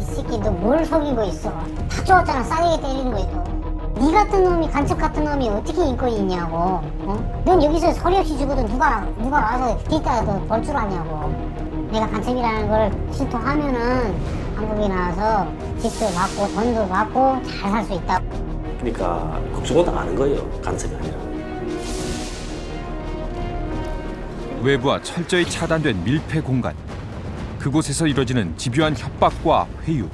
이 새끼 너 뭘 속이고 있어. 다 좋았잖아. 싸대기 때리는 거 있고. 네 같은 놈이 간첩 같은 놈이 어떻게 인권이 있냐고. 어? 넌 여기서 서류 없이 죽어도 누가 와서 뒷따라 벌 줄 아냐고. 내가 간첩이라는 걸 실토하면은 한국에 나와서 집도 받고 돈도 받고 잘 살 수 있다. 그러니까 걱정은 다 아는 거예요. 간섭이 아니라. 외부와 철저히 차단된 밀폐 공간. 그곳에서 이뤄지는 집요한 협박과 회유.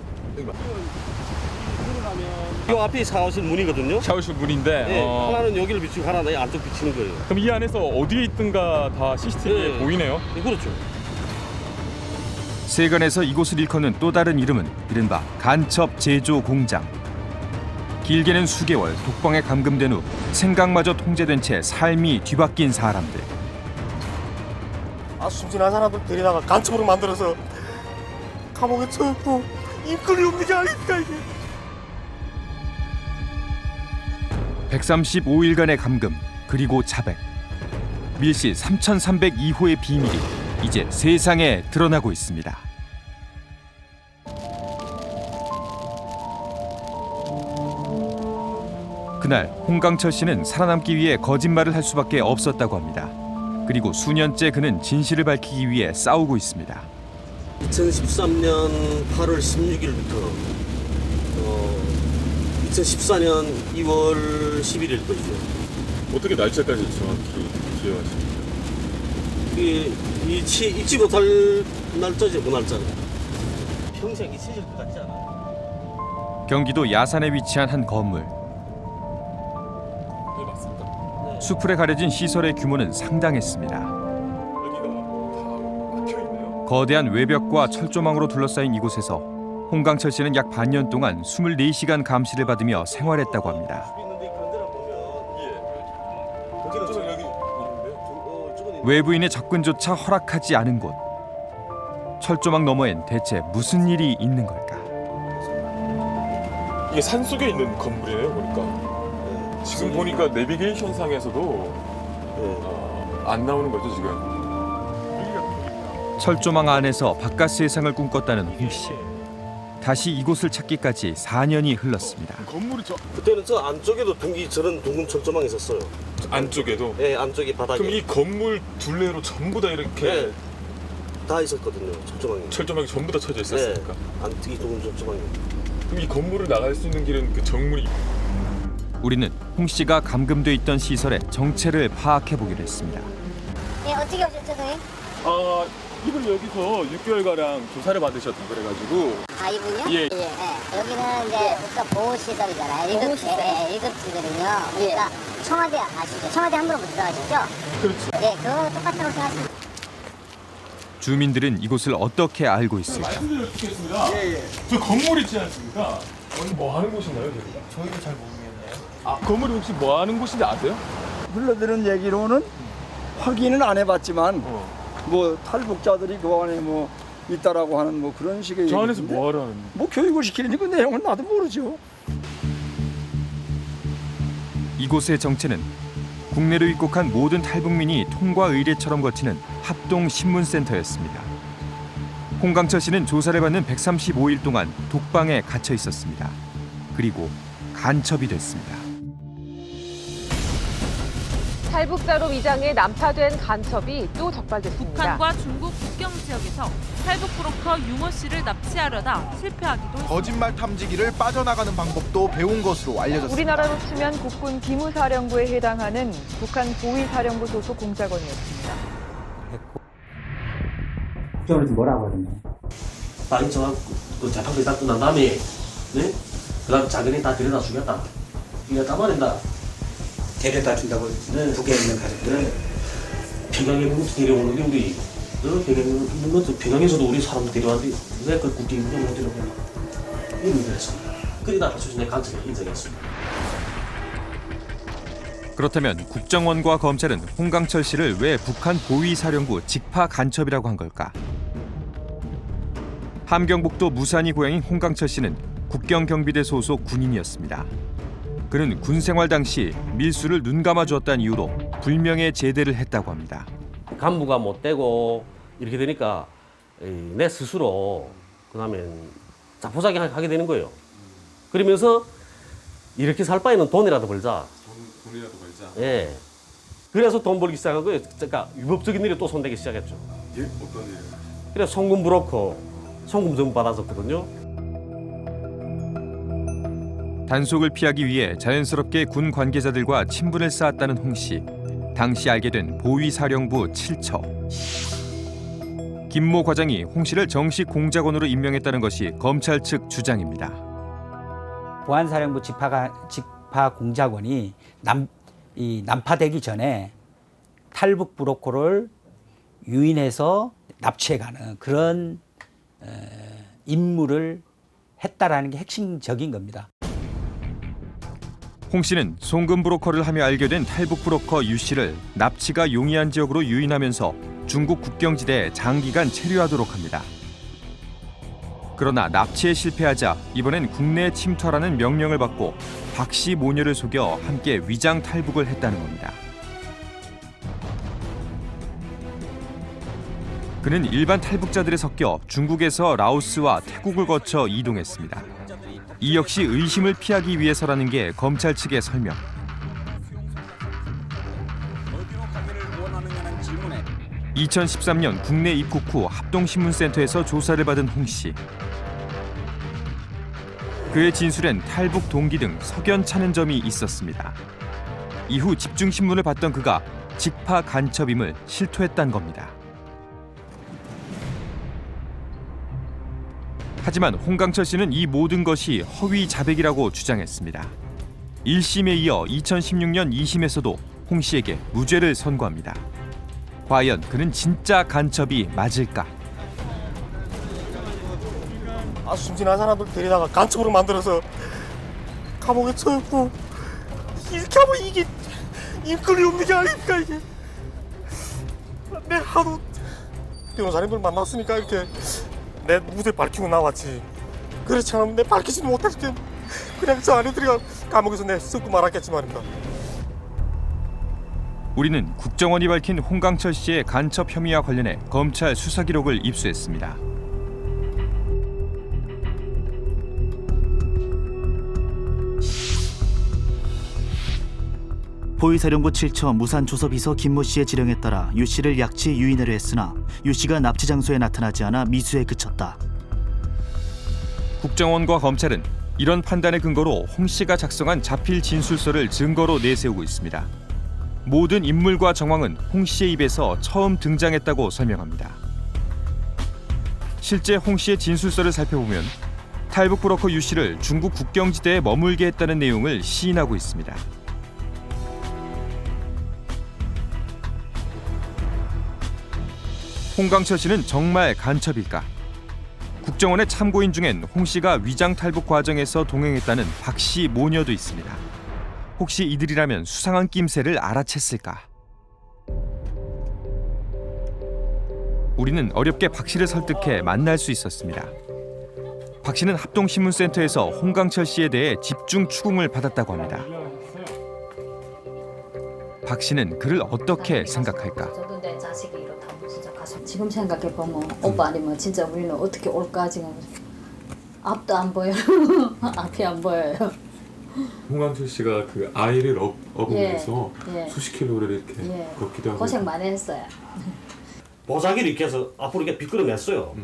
이 앞이 샤워실 문이거든요. 샤워실 문인데 네, 하나는 여기를 비치고 하나는 안쪽 비치는 거예요. 그럼 이 안에서 어디에 있든가 다 CCTV에 네. 보이네요. 네, 그렇죠. 세간에서 이곳을 일컫는 또 다른 이름은 이른바 간첩 제조 공장. 길게는 수개월 독방에 감금된 후 생각마저 통제된 채 삶이 뒤바뀐 사람들. 순진한 사람들 데려다가 간첩으로 만들어서 감옥에 쳐도 인권이 없는 게 아닙니까 이게. 135일간의 감금 그리고 자백. 밀실 3302호의 비밀이 이제 세상에 드러나고 있습니다. 그날 홍강철 씨는 살아남기 위해 거짓말을 할 수밖에 없었다고 합니다. 그리고 수년째 그는 진실을 밝히기 위해 싸우고 있습니다. 2013년 8월 16일부터 2014년 2월 11일 거죠. 어떻게 날짜까지 정확히 기억하십니까? 이게 잊지 못할 날짜죠, 그 날짜는. 평생 잊혀질 것 같지 않아. 경기도 야산에 위치한 한 건물. 네, 맞습니다. 수풀에 가려진 시설의 규모는 상당했습니다. 여기가 다 막혀 있네요. 거대한 외벽과 철조망으로 둘러싸인 이곳에서 홍강철 씨는 약 반년 동안 24시간 감시를 받으며 생활했다고 합니다. 있는데 건드려 보면 거기는 저는 여기 있는데요. 외부인의 접근조차 허락하지 않은 곳. 철조망 너머엔 대체 무슨 일이 있는 걸까? 이게 산 속에 있는 건물이에요, 보니까. 지금 보니까 내비게이션상에서도 안 나오는 거죠, 지금. 철조망 안에서 바깥 세상을 꿈꿨다는 홍 씨. 다시 이곳을 찾기까지 4년이 흘렀습니다. 건물이 저 그때는 저 안쪽에도 저런 둥근 철조망이 있었어요. 안쪽에도. 네, 안쪽에 바닥에. 그럼 이 건물 둘레로 전부 다 이렇게 네, 다 있었거든요, 철조망이. 철조망이 전부 다 쳐져 있었으니까. 네, 안쪽이 둥근 철조망이. 그럼 이 건물을 나갈 수 있는 길은 그 정문이. 우리는 홍 씨가 감금돼 있던 시설의 정체를 파악해 보기로 했습니다. 예, 어떻게 오셨죠, 선생님? 이분 여기서 6개월가량 조사를 받으셨다 그래가지고. 아, 이분요? 예. 여기는 이제 국가보호시설이잖아요. 1급지거든요. 그러니까 청와대 아시죠? 청와대 함부로 못 들어가시죠? 그렇죠. 네, 그거 똑같다고 생각하시면 주민들은 이곳을 어떻게 알고 있을까? 말씀드려 드리겠습니다. 저 건물 있지 않습니까? 여기 뭐 하는 곳인가요, 여기가? 저희도 잘 모르겠네요. 건물이 혹시 뭐 하는 곳인지 아세요? 흘러들은 얘기로는 확인은 안 해봤지만 뭐 탈북자들이 그 안에 뭐 있다라고 하는 뭐 그런 식의 저 안에서 얘기인데 뭐 하라는? 뭐 교육을 시키는지 그 내용은 나도 모르죠. 이곳의 정체는 국내로 입국한 모든 탈북민이 통과 의례처럼 거치는 합동 신문센터였습니다. 홍강철 씨는 조사를 받는 135일 동안 독방에 갇혀 있었습니다. 그리고 간첩이 됐습니다. 탈북자로 위장해 난파된 간첩이 또 적발됐습니다. 북한과 중국 국경 지역에서 탈북 브로커 융호 씨를 납치하려다 실패하기도 거짓말 탐지기를 빠져나가는 방법도 배운 것으로 알려졌습니다. 우리나라로 치면 국군 기무사령부에 해당하는 북한 보위사령부 소속 공작원이었습니다. 국정원에서 뭐라고 하던데? 딱 인정하고 그 재판까지 다 끝난 다음에 네? 그 다음 자기네 다 데려다 주겠다. 이거 다 말한다. 데려다 준다고 네. 북에 있는 가족들은 네. 평양에 있는 것도 데려오는 게 우리 평양에 있는 것도 평양에서도 우리 사람 데려왔는데 왜 그 국기 있는 못 데려오냐 이 문제였습니다. 그러다 박수진의 간첩을 인정했습니다. 그렇다면 국정원과 검찰은 홍강철 씨를 왜 북한 보위사령부 직파 간첩이라고 한 걸까? 함경북도 무산이 고향인 홍강철 씨는 국경경비대 소속 군인이었습니다. 그는 군 생활 당시 밀수를 눈감아 주었다는 이유로 불명예 제대를 했다고 합니다. 간부가 못 되고 이렇게 되니까 내 스스로 그다음에 자포자기 하게 되는 거예요. 그러면서 이렇게 살 바에는 돈이라도 벌자. 돈이라도 벌자. 예. 그래서 돈 벌기 시작한 거예요. 그러니까 위법적인 일에 또 손대기 시작했죠. 예? 어떤 일이요? 그래서 송금 브로커, 송금 좀 받았었거든요. 단속을 피하기 위해 자연스럽게 군 관계자들과 친분을 쌓았다는 홍 씨. 당시 알게 된 보위사령부 7처. 김모 과장이 홍 씨를 정식 공작원으로 임명했다는 것이 검찰 측 주장입니다. 보안사령부 집파 공작원이 난파되기 전에 탈북 브로커를 유인해서 납치해가는 그런 임무를 했다라는 게 핵심적인 겁니다. 홍 씨는 송금 브로커를 하며 알게 된 탈북 브로커 유 씨를 납치가 용이한 지역으로 유인하면서 중국 국경지대에 장기간 체류하도록 합니다. 그러나 납치에 실패하자 이번엔 국내에 침투하라는 명령을 받고 박 씨 모녀를 속여 함께 위장 탈북을 했다는 겁니다. 그는 일반 탈북자들에 섞여 중국에서 라오스와 태국을 거쳐 이동했습니다. 이 역시 의심을 피하기 위해서라는 게 검찰 측의 설명. 2013년 국내 입국 후 합동신문센터에서 조사를 받은 홍 씨. 그의 진술엔 탈북 동기 등 석연찮은 점이 있었습니다. 이후 집중신문을 봤던 그가 직파 간첩임을 실토했단 겁니다. 하지만 홍강철 씨는 이 모든 것이 허위 자백이라고 주장했습니다. 1심에 이어 2016년 2심에서도 홍 씨에게 무죄를 선고합니다. 과연 그는 진짜 간첩이 맞을까? 아주 순진한 사람들 데리다가 간첩으로 만들어서 감옥에 처했고 이렇게 하면 이게 인권이 없는 게 아닙니까 이게. 내 하도 변호사님들 만났으니까 이렇게 내 무죄 밝히고 나왔지. 그렇지 않으면 내 밝히지 못했을 텐데 그냥 저 아내들이가 감옥에서 내 썩고 말았겠지 말입니다. 우리는 국정원이 밝힌 홍강철 씨의 간첩 혐의와 관련해 검찰 수사 기록을 입수했습니다. 보위사령부 7처 무산조서비서 김모 씨의 지령에 따라 유 씨를 약치 유인하려 했으나 유 씨가 납치 장소에 나타나지 않아 미수에 그쳤다. 국정원과 검찰은 이런 판단의 근거로 홍 씨가 작성한 자필 진술서를 증거로 내세우고 있습니다. 모든 인물과 정황은 홍 씨의 입에서 처음 등장했다고 설명합니다. 실제 홍 씨의 진술서를 살펴보면 탈북 브로커 유 씨를 중국 국경지대에 머물게 했다는 내용을 시인하고 있습니다. 홍강철 씨는 정말 간첩일까? 국정원의 참고인 중엔 홍 씨가 위장 탈북 과정에서 동행했다는 박 씨 모녀도 있습니다. 혹시 이들이라면 수상한 낌새를 알아챘을까? 우리는 어렵게 박 씨를 설득해 만날 수 있었습니다. 박 씨는 합동신문센터에서 홍강철 씨에 대해 집중 추궁을 받았다고 합니다. 박 씨는 그를 어떻게 생각할까? 저도 내 자식이 이렇다 진짜 가슴. 지금 생각해 보면 오빠 아니면 진짜 우리는 어떻게 올까 지금. 앞도 안 보여요. 앞이 안 보여요. 홍강철 씨가 그 아이를 업으면서 예. 수십 킬로를 이렇게 걷기도 하고 고생 많이 했어요. 보자기를 이렇게 해서 앞으로 이렇게 비끌어냈어요.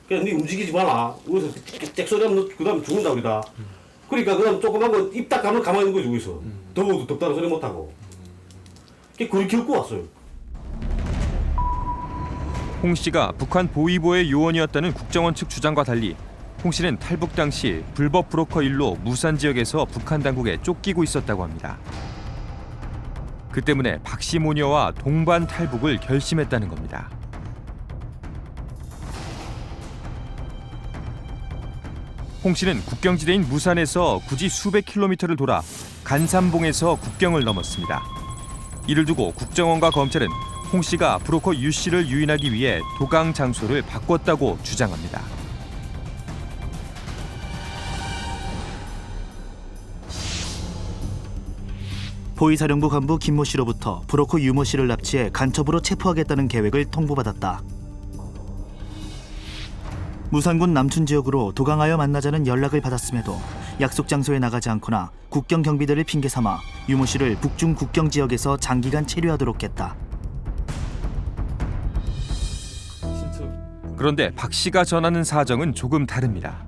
그냥 네 움직이지 마라. 여기서 땡소리 하면 그 다음에 죽는다 우리다. 그러니까 그다음 조그만 거 입 딱 가면 가만히 있는 거지 여기서. 더워도 덥다는 소리 못하고. 그렇게 겪고 왔어요. 홍 씨가 북한 보위부의 요원이었다는 국정원 측 주장과 달리 홍 씨는 탈북 당시 불법 브로커 일로 무산 지역에서 북한 당국에 쫓기고 있었다고 합니다. 그 때문에 박 씨 모녀와 동반 탈북을 결심했다는 겁니다. 홍 씨는 국경지대인 무산에서 굳이 수백 킬로미터를 돌아 간삼봉에서 국경을 넘었습니다. 이를 두고 국정원과 검찰은 홍 씨가 브로커 유 씨를 유인하기 위해 도강 장소를 바꿨다고 주장합니다. 보위사령부 간부 김모 씨로부터 브로커 유모 씨를 납치해 간첩으로 체포하겠다는 계획을 통보받았다. 무산군 남춘 지역으로 도강하여 만나자는 연락을 받았음에도 약속 장소에 나가지 않거나 국경 경비대를 핑계 삼아 유모 씨를 북중 국경 지역에서 장기간 체류하도록 했다. 그런데 박 씨가 전하는 사정은 조금 다릅니다.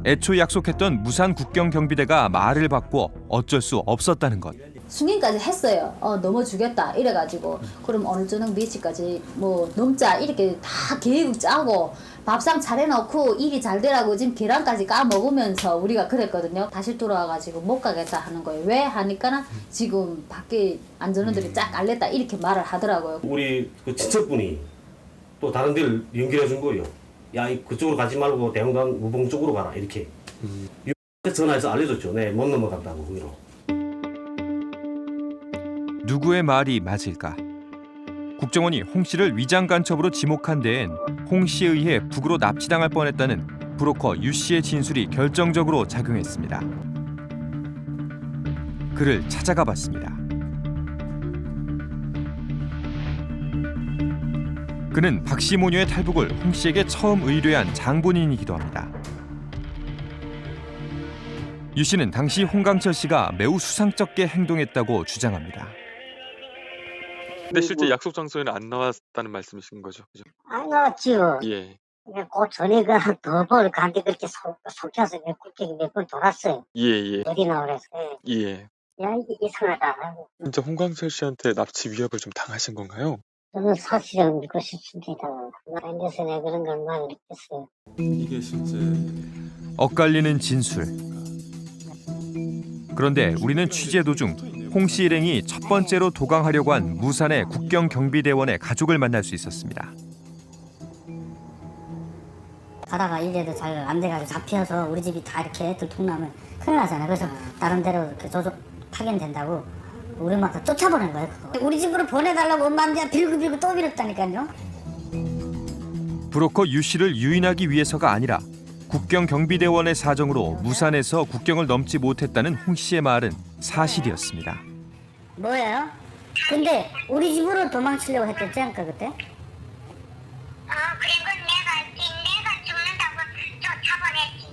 애초 약속했던 무산 국경 경비대가 말을 바꿔 어쩔 수 없었다는 것. 승인까지 했어요. 넘어주겠다 이래가지고 그럼 어느 저녁 며칠까지 뭐 넘자 이렇게 다 계획 짜고 밥상 차려놓고 일이 잘 되라고 지금 계란까지 까먹으면서 우리가 그랬거든요. 다시 돌아와가지고 못 가겠다 하는 거예요. 왜 하니까는 지금 밖에 안전원들이 쫙 알렸다 이렇게 말을 하더라고요. 우리 그 친척분이 또 다른 데를 연결해 준 거예요. 야, 그쪽으로 가지 말고 대흥당 우봉 쪽으로 가라 이렇게. 전화해서 알려줬죠. 네, 못 넘어간다고 거기로. 누구의 말이 맞을까? 국정원이 홍 씨를 위장 간첩으로 지목한 데엔 홍 씨에 의해 북으로 납치당할 뻔했다는 브로커 유 씨의 진술이 결정적으로 작용했습니다. 그를 찾아가 봤습니다. 그는 박 씨 모녀의 탈북을 홍 씨에게 처음 의뢰한 장본인이기도 합니다. 유 씨는 당시 홍강철 씨가 매우 수상쩍게 행동했다고 주장합니다. 근데 실제 약속 장소에는 안 나왔다는 말씀이신 거죠? 그죠? 안 나왔지요. 예. 그 전에 더벌 가게 그렇게 속혀서 국경이 몇 번 돌았어요. 예. 어디 나오래서. 예. 야, 이게 이상하다. 진짜 홍광철 씨한테 납치 위협을 좀 당하신 건가요? 저는 사실은 믿고 싶습니다. 앉아서 내가 그런 걸 많이 느꼈어요. 이게 실제 엇갈리는 진술. 그런데 우리는 취재 도중 홍 씨 일행이 첫 번째로 도강하려고 한 무산의 국경경비대원의 가족을 만날 수 있었습니다. 가다가 일에도 잘 안 돼가지고 잡혀서 우리 집이 다 이렇게 들통나면 큰일 나잖아요. 그래서 다른 데로 이렇게 조종 파견된다고 우리 막 쫓아보낸 거예요. 그거. 우리 집으로 보내달라고 엄마한테 빌고 또 빌었다니까요. 브로커 유 씨를 유인하기 위해서가 아니라 국경경비대원의 사정으로 무산에서 국경을 넘지 못했다는 홍 씨의 말은 사실이었습니다. 뭐예요? 근데 우리 집으로 도망치려고 했댔지 않을까 그때? 그리고 내가 죽는다고 쫓아보냈지.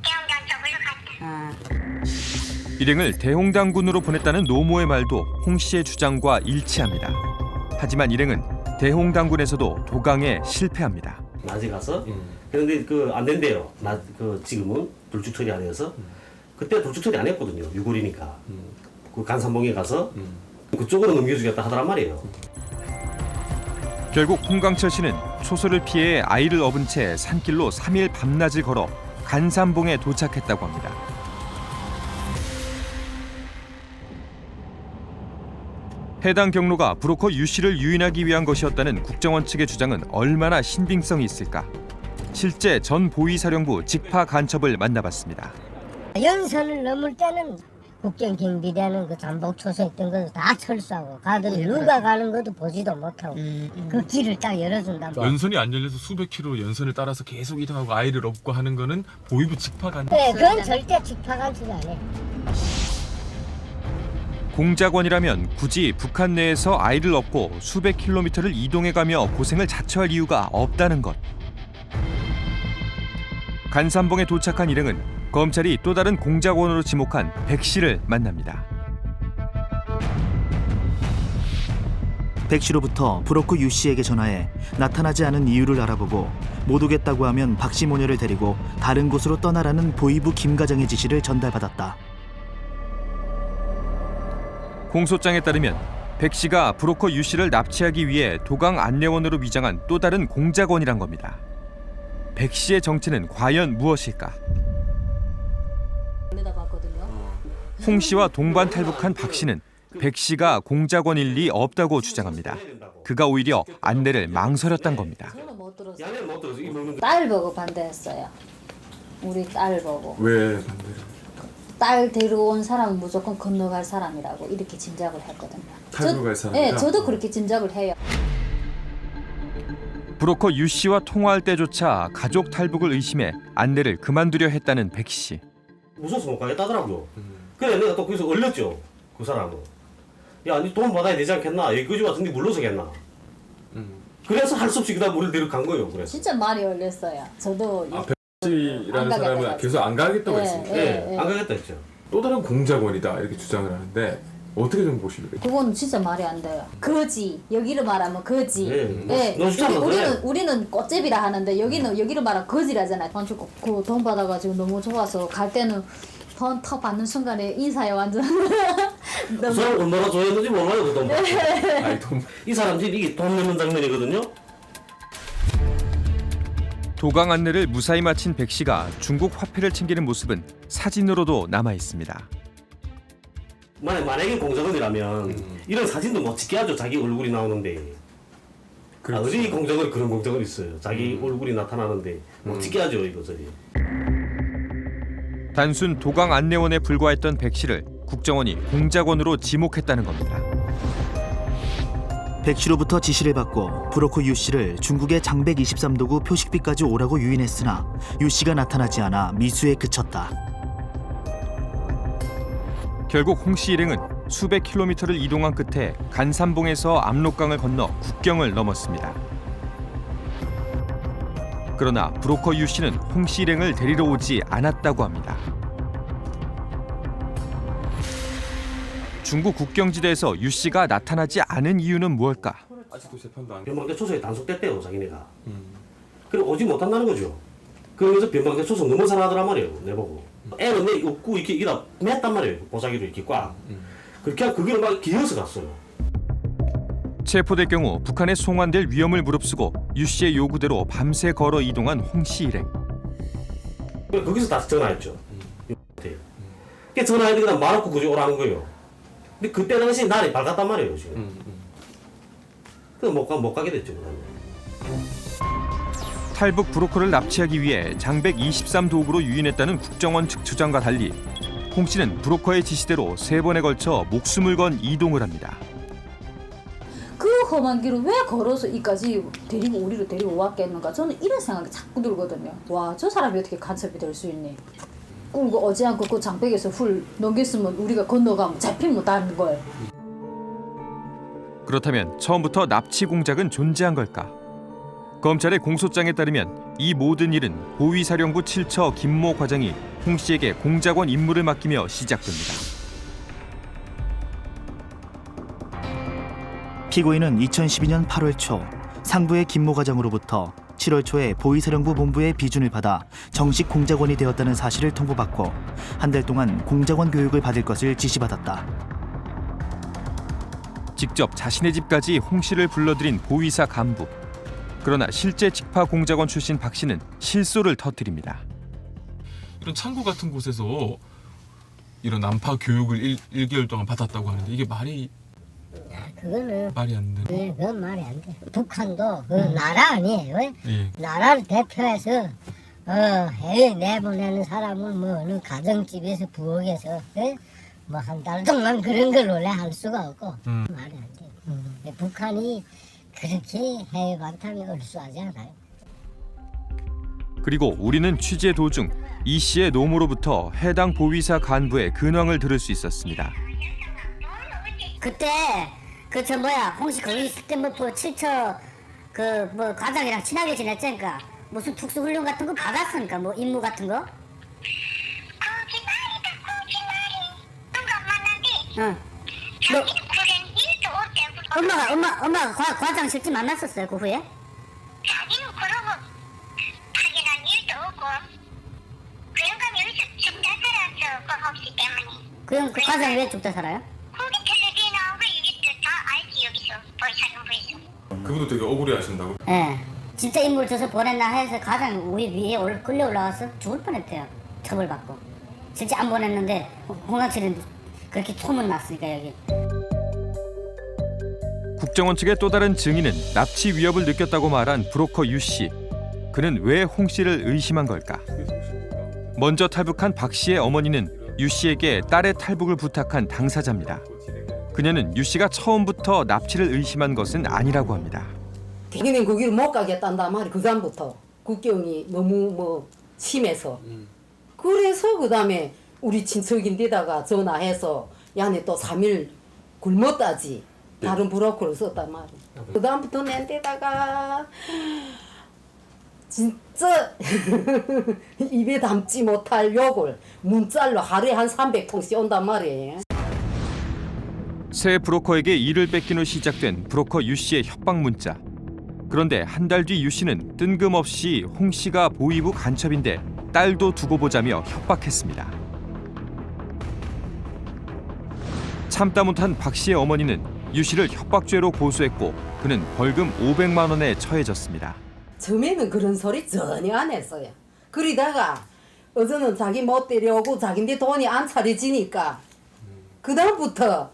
대형장 쪽으로 갔다. 일행을 대홍당군으로 보냈다는 노모의 말도 홍 씨의 주장과 일치합니다. 하지만 일행은 대홍당군에서도 도강에 실패합니다. 낮에 가서 그런데 안 된대요. 지금은 돌축 처리 안 해서 그때 돌축 처리 안 했거든요. 6월이니까 그 간산봉에 가서 그쪽으로 넘겨주겠다 하더란 말이에요. 결국 홍강철 씨는 초소를 피해 아이를 업은 채 산길로 3일 밤낮을 걸어 간산봉에 도착했다고 합니다. 해당 경로가 브로커 유 씨를 유인하기 위한 것이었다는 국정원 측의 주장은 얼마나 신빙성이 있을까? 실제 전 보위사령부 직파 간첩을 만나봤습니다. 연선을 넘을 때는 국경경비대는 그 잠복 초소했던 것도 다 철수하고 가들 누가 가는 것도 보지도 못하고 그 길을 딱 열어준다. 연선이 안 열려서 수백 킬로 연선을 따라서 계속 이동하고 아이를 업고 하는 거는 보위부 직파 간첩. 네, 그건 절대 직파 간첩이 아니에요. 공작원이라면 굳이 북한 내에서 아이를 업고 수백 킬로미터를 이동해가며 고생을 자처할 이유가 없다는 것. 간산봉에 도착한 일행은 검찰이 또 다른 공작원으로 지목한 백 씨를 만납니다. 백 씨로부터 브로커 유 씨에게 전화해 나타나지 않은 이유를 알아보고 못 오겠다고 하면 박 씨 모녀를 데리고 다른 곳으로 떠나라는 보위부 김과장의 지시를 전달받았다. 공소장에 따르면 백 씨가 브로커 유 씨를 납치하기 위해 도강 안내원으로 위장한 또 다른 공작원이란 겁니다. 백 씨의 정체는 과연 무엇일까? 홍 씨와 동반 탈북한 박 씨는 백 씨가 공작원일 리 없다고 주장합니다. 그가 오히려 안내를 망설였단 겁니다. 딸 보고 반대했어요. 우리 딸 보고. 왜 반대를? 딸 데려온 사람은 무조건 건너갈 사람이라고 이렇게 짐작을 했거든요. 탈북할 사람이다? 네, 저도 그렇게 짐작을 해요. 브로커 유 씨와 통화할 때조차 가족 탈북을 의심해 안내를 그만두려 했다는 백 씨. 무서워서 못 가겠다더라고요. 그래 내가 또 거기서 얼렸죠. 그 사람은. 야, 니 돈 받아야 되지 않겠나? 여기까지 왔는데 물러서겠나? 그래서 할 수 없이 그다음 우리를 데려간 거예요. 그래서. 진짜 많이 걸렸어요. 저도 씨라는 안 사람은 가겠다 계속 안 가겠다고 예, 했습니다. 예, 예. 안 가겠다 했죠. 또 다른 공작원이다 이렇게 주장을 하는데 어떻게 좀 보십니까? 그건 진짜 말이 안 돼요. 거지. 여기로 말하면 거지. 네, 너무 좋잖아, 우리는 꽃제비라 하는데 여기로 말하면 거지라잖아요. 완전 그돈 받아가지고 너무 좋아서 갈 때는 돈 턱 받는 순간에 인사에 완전 그 사람 얼마나 좋아했는지 몰라요, 그 돈. 아니, 이 사람들이 이게 돈 내는 장면이거든요. 도강 안내를 무사히 마친 백 씨가 중국 화폐를 챙기는 모습은 사진으로도 남아 있습니다. 만약에 공작원이라면 이런 사진도 못 찍게 하죠. 자기 얼굴이 나오는데. 그렇죠. 어디 공작원 그런 공작원 있어요. 자기 얼굴이 나타나는데 못 찍게 하죠, 이것들이. 단순 도강 안내원에 불과했던 백 씨를 국정원이 공작원으로 지목했다는 겁니다. 백 씨로부터 지시를 받고 브로커 유 씨를 중국의 장백 23도구 표식비까지 오라고 유인했으나 유 씨가 나타나지 않아 미수에 그쳤다. 결국 홍 씨 일행은 수백 킬로미터를 이동한 끝에 간삼봉에서 압록강을 건너 국경을 넘었습니다. 그러나 브로커 유 씨는 홍 씨 일행을 데리러 오지 않았다고 합니다. 중국 국경지대에서 유 씨가 나타나지 않은 이유는 무엇일까? 아직도 재판도 안. 변방대 초소에 단속됐대요, 자기네가. 그리고 오지 못한다는 거죠. 그러면서 변방대 초소 너무 살아나더란 말이에요, 내보고. 애는 내 없고 이렇게 이다 맸단 말이에요, 보자기로 이렇게 꽉. 그렇게 그걸 막 기어서 갔어요. 체포될 경우 북한에 송환될 위험을 무릅쓰고 유 씨의 요구대로 밤새 걸어 이동한 홍 씨 일행. 거기서 다시 전화했죠. 그게 전화했는데 그냥 말없고 그저 오라는 거예요. 근데 그때 당시 날이 밝았단 말이에요, 지금. 그래서 못 가게 됐죠, 그다음에. 탈북 브로커를 납치하기 위해 장백 23도구로 유인했다는 국정원 측 주장과 달리 홍 씨는 브로커의 지시대로 3번에 걸쳐 목숨을 건 이동을 합니다. 그 험한 길을 왜 걸어서 이까지 우리를 데리고 왔겠는가? 저는 이런 생각이 자꾸 들거든요. 와, 저 사람이 어떻게 간첩이 될 수 있니? 그리고 어제 않고 그 장백에서 훌 넘겼으면 우리가 건너가면 잡히면 못하는 거예요. 그렇다면 처음부터 납치 공작은 존재한 걸까? 검찰의 공소장에 따르면 이 모든 일은 보위사령부 7처 김모 과장이 홍 씨에게 공작원 임무를 맡기며 시작됩니다. 피고인은 2012년 8월 초 상부의 김모 과장으로부터 7월 초에 보위사령부 본부의 비준을 받아 정식 공작원이 되었다는 사실을 통보받고 한 달 동안 공작원 교육을 받을 것을 지시받았다. 직접 자신의 집까지 홍 씨를 불러들인 보위사 간부. 그러나 실제 직파 공작원 출신 박 씨는 실소를 터뜨립니다. 이런 창고 같은 곳에서 이런 난파 교육을 1개월 동안 받았다고 하는데 이게 말이 그거는 말이 안 돼. 네, 그건 말이 안 돼. 북한도 그 나라 아니에요. 예. 나라를 대표해서 해외 내보내는 사람은 뭐 어느 가정집에서 부엌에서 뭐 한 달 동안 그런 걸 원래 할 수가 없고 말이 안 돼. 북한이 그렇게 해외 반탐이 얼쑤하지 않아요. 그리고 우리는 취재 도중 이 씨의 노모로부터 해당 보위사 간부의 근황을 들을 수 있었습니다. 그때 홍씨 거기 있을 때 뭐 7처 뭐 과장이랑 친하게 지냈자니까 무슨 특수훈련 같은 거 받았으니까 뭐 임무 같은 거? 응. 엄마가 과장 실제 만났었어요 그 후에? 자기는 그러고 당연한 일도 없고 그런 건 여기서 죽다 살아서 그 없기 때문에. 그럼 그 과장이 왜 죽다 살아요? 거기 텔레비에 나오고 이게 다 알지 여기서 보이사령부에서. 그분도 되게 억울해 하신다고? 예. 진짜 인물 줘서 보냈나 해서 과장 우리 위에 끌려 올라가서 죽을 뻔했대요. 처벌받고. 실제 안 보냈는데 홍강철은 그렇게 소문났으니까 여기. 국정원 측의 또 다른 증인은 납치 위협을 느꼈다고 말한 브로커 유 씨. 그는 왜 홍 씨를 의심한 걸까? 먼저 탈북한 박 씨의 어머니는 유 씨에게 딸의 탈북을 부탁한 당사자입니다. 그녀는 유 씨가 처음부터 납치를 의심한 것은 아니라고 합니다. 자기는 거기를 못 가겠단다 말이 그 다음부터 국경이 너무 뭐 심해서 그래서 그 다음에 우리 친척인데다가 전화해서 야네 또 3일 굶었다지 다른 브로커를 썼단 말이야. 그 다음부터 낸 데다가 진짜 입에 담지 못할 욕을 문자로 하루에 한 300통씩 온단 말이에요. 새 브로커에게 일을 뺏긴 후 시작된 브로커 유 씨의 협박 문자. 그런데 한 달 뒤 유 씨는 뜬금없이 홍 씨가 보위부 간첩인데 딸도 두고 보자며 협박했습니다. 참다 못한 박 씨의 어머니는 유 씨를 협박죄로 고소했고 그는 벌금 500만 원에 처해졌습니다. 처음에는 그런 소리 전혀 안 했어요. 그러다가 어제는 자기 못 데려오고 자기인데 돈이 안 차려지니까 그 다음부터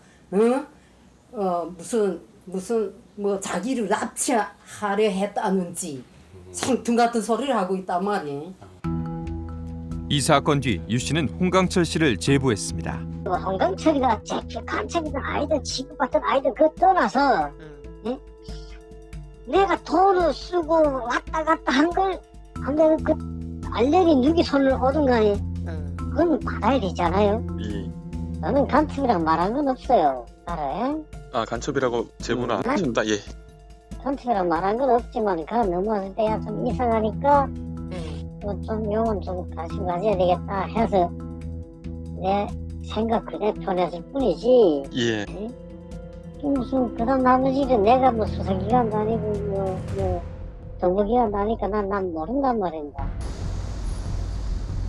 무슨 뭐 자기를 납치하려 했다는지 생뚱 같은 소리를 하고 있단 말이에요. 이 사건 뒤 유 씨는 홍강철 씨를 제보했습니다. 홍강철이가 간첩이든 아이든 지구받든 아이든 그거 떠나서 내가 돈을 쓰고 왔다 갔다 한 걸 한데 그 알력이 누기 손을 얻은 간에 그건 받아야 되잖아요. 저는 간첩이라고 말한 건 없어요. 알아요? 아 간첩이라고 제보는 안 하셨다. 예. 간첩이라고 말한 건 없지만 그가 넘어왔을 때야 좀 이상하니까 좀 용은 좀 가져야 되겠다 해서 내 생각 그대로 전했을 뿐이지. 예. 무슨 그다음 나머지 일은 내가 뭐 수사기관도 아니고 뭐 정보기관도 아니까 난 모른단 말입니다.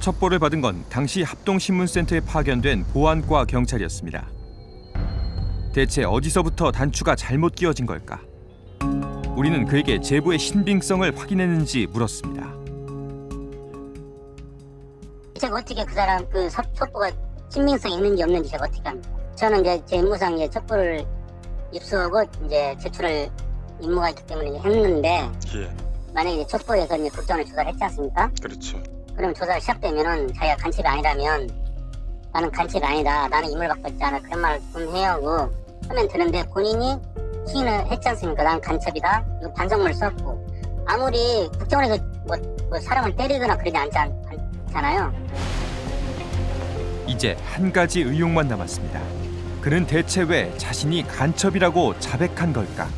첩보를 받은 건 당시 합동신문센터에 파견된 보안과 경찰이었습니다. 대체 어디서부터 단추가 잘못 끼워진 걸까? 우리는 그에게 제보의 신빙성을 확인했는지 물었습니다. 제가 어떻게 그 사람 그 첩보가 신빙성이 있는지 없는지 제가 어떻게 합니까? 저는 이제 제 임무상 이제 첩보를 입수하고 이제 제출할 임무가 있기 때문에 이제 했는데 만약에 이제 첩보에서 이제 국정을 조사를 했지 않습니까? 그렇죠. 그럼 조사가 시작되면은 자기가 간첩이 아니라면 나는 간첩이 아니다. 나는 임무를 받고 있지 않아. 그런 말을 분명하고 하면 되는데 본인이 시인을 했지 않습니까? 나는 간첩이다. 이거 반성문을 썼고 아무리 국정원에서 뭐 사람을 때리거나 그러지 않잖아요. 이제 한 가지 의혹만 남았습니다. 그는 대체 왜 자신이 간첩이라고 자백한 걸까?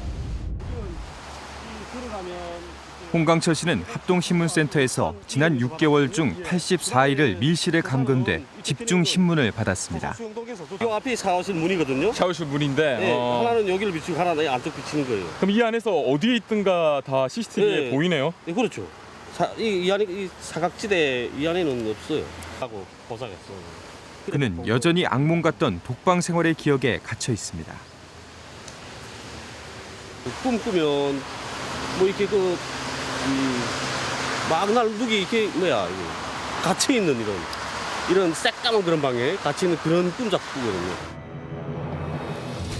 홍강철 씨는 합동신문센터에서 지난 6개월 중 84일을 밀실에 감금돼 집중 신문을 받았습니다. 이 앞이 샤워실 문이거든요. 샤워실 문인데 네, 하나는 여기를 비치고 하나는 안쪽 비치는 거예요. 그럼 이 안에서 어디에 있든가 다 CCTV에 보이네요. 네, 그렇죠. 이 안에 이 사각지대 이 안에는 없어요. 하고 보상했어요. 그는 여전히 악몽 같던 독방 생활의 기억에 갇혀 있습니다. 꿈꾸면 뭐 이렇게 막날 누기 이렇게 갇혀 있는 이런 새까만 그런 방에 갇혀 있는 그런 꿈 자꾸 꾸거든요.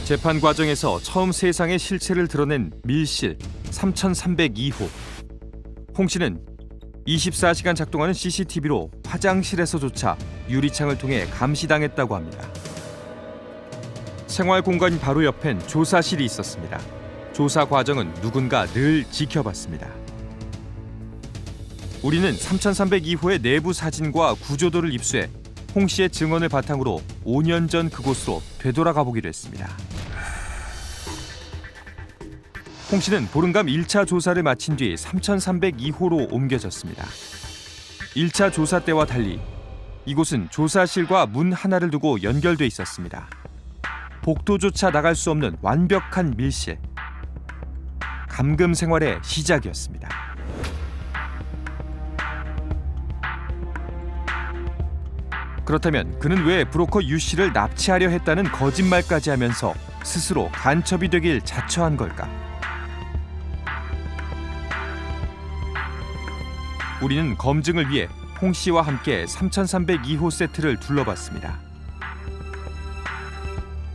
재판 과정에서 처음 세상의 실체를 드러낸 밀실 3302호. 홍 씨는 24시간 작동하는 CCTV로 화장실에서조차 유리창을 통해 감시당했다고 합니다. 생활 공간 바로 옆엔 조사실이 있었습니다. 조사 과정은 누군가 늘 지켜봤습니다. 우리는 3302호의 내부 사진과 구조도를 입수해 홍 씨의 증언을 바탕으로 5년 전 그곳으로 되돌아가 보기로 했습니다. 홍 씨는 보름간 1차 조사를 마친 뒤 3302호로 옮겨졌습니다. 1차 조사 때와 달리 이곳은 조사실과 문 하나를 두고 연결돼 있었습니다. 복도조차 나갈 수 없는 완벽한 밀실. 감금 생활의 시작이었습니다. 그렇다면 그는 왜 브로커 유 씨를 납치하려 했다는 거짓말까지 하면서 스스로 간첩이 되길 자처한 걸까? 우리는 검증을 위해 홍 씨와 함께 3302호 세트를 둘러봤습니다.